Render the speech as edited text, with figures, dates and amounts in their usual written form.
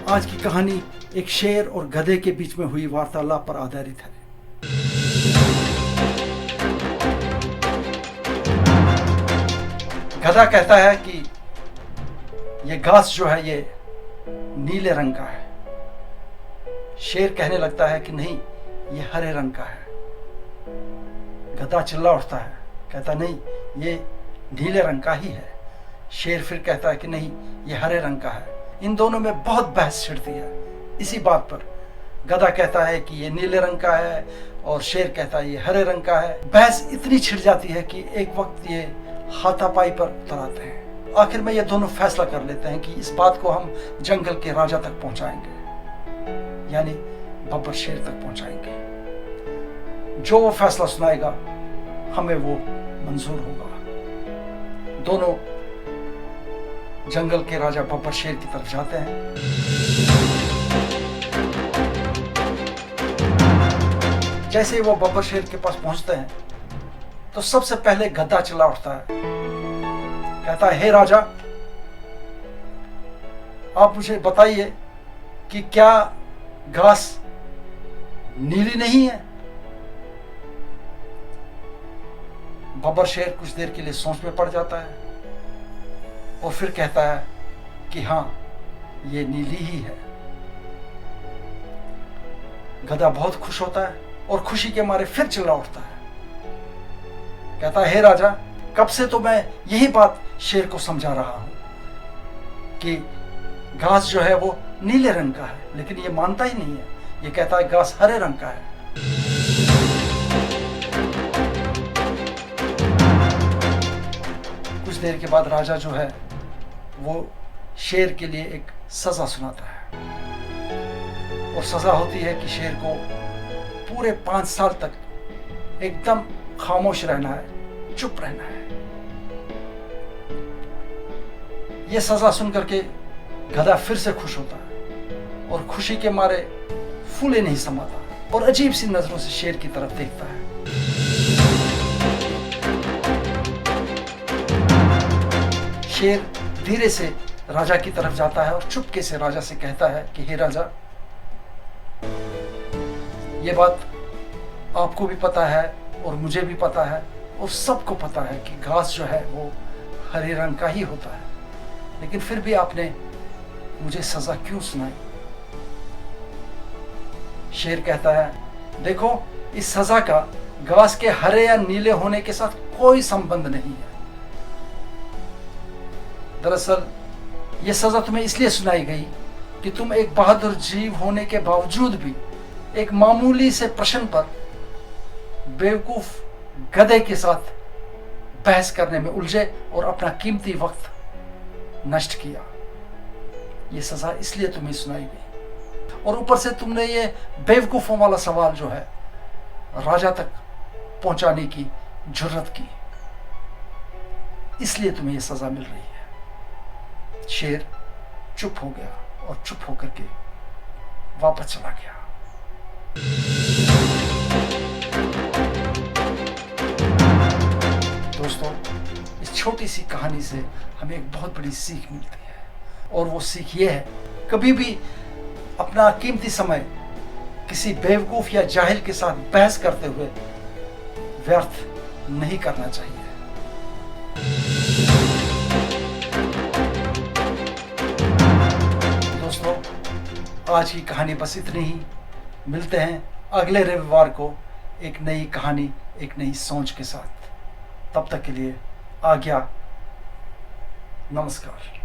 आज की कहानी एक शेर और गधे के बीच में हुई वार्तालाप पर आधारित है। गधा कहता है कि ये घास जो है ये नीले रंग का है। शेर कहने लगता है कि नहीं, ये हरे रंग का है। गधा चिल्ला उठता है, कहता नहीं, ये नीले रंग का ही है। शेर फिर कहता है कि नहीं, ये हरे रंग का है। इन दोनों में बहुत बहस छिड़ती है इसी बात पर। गधा कहता है कि ये नीले रंग का है और शेर कहता है ये हरे रंग का है। बहस इतनी छिड़ जाती है कि एक वक्त ये हाथापाई पर उतर आते हैं। आखिर में ये दोनों फैसला कर लेते हैं कि इस बात को हम जंगल के राजा तक पहुंचाएंगे, यानी बब्बर शेर तक पहुंचाएंगे। जो वो फैसला सुनाएगा हमें वो मंजूर होगा। दोनों जंगल के राजा बब्बर शेर की तरफ जाते हैं। जैसे ही वो बब्बर शेर के पास पहुंचते हैं तो सबसे पहले गधा चिल्ला उठता है, कहता है, हे राजा, आप मुझे बताइए कि क्या घास नीली नहीं है? बब्बर शेर कुछ देर के लिए सोच में पड़ जाता है और फिर कहता है कि हाँ, ये नीली ही है। गधा बहुत खुश होता है और खुशी के मारे फिर चिल्ला उठता है, कहता है, हे राजा, कब से तो मैं यही बात शेर को समझा रहा हूं कि घास जो है वो नीले रंग का है, लेकिन ये मानता ही नहीं है। ये कहता है घास हरे रंग का है। कुछ देर के बाद राजा जो है वो शेर के लिए एक सजा सुनाता है और सजा होती है कि शेर को पूरे 5 साल तक एकदम खामोश रहना है, चुप रहना है। यह सजा सुनकर के गधा फिर से खुश होता है और खुशी के मारे फूले नहीं समाता और अजीब सी नजरों से शेर की तरफ देखता है। शेर धीरे से राजा की तरफ जाता है और चुपके से राजा से कहता है कि हे राजा, ये बात आपको भी पता है और मुझे भी पता है और सबको पता है कि घास जो है वो हरे रंग का ही होता है, लेकिन फिर भी आपने मुझे सजा क्यों सुनाई? शेर कहता है, देखो, इस सजा का घास के हरे या नीले होने के साथ कोई संबंध नहीं है। दरअसल यह सजा तुम्हें इसलिए सुनाई गई कि तुम एक बहादुर जीव होने के बावजूद भी एक मामूली से प्रश्न पर बेवकूफ गधे के साथ बहस करने में उलझे और अपना कीमती वक्त नष्ट किया। यह सजा इसलिए तुम्हें सुनाई गई और ऊपर से तुमने ये बेवकूफों वाला सवाल जो है राजा तक पहुंचाने की जुर्रत की, इसलिए तुम्हें यह सजा मिल रही है। शेर चुप हो गया और चुप होकर के वापस चला गया। दोस्तों, इस छोटी सी कहानी से हमें एक बहुत बड़ी सीख मिलती है और वो सीख ये है, कभी भी अपना कीमती समय किसी बेवकूफ या जाहिल के साथ बहस करते हुए व्यर्थ नहीं करना चाहिए। दोस्तों, आज की कहानी बस इतनी ही। मिलते हैं अगले रविवार को एक नई कहानी, एक नई सोच के साथ। तब तक के लिए आज्ञा, नमस्कार।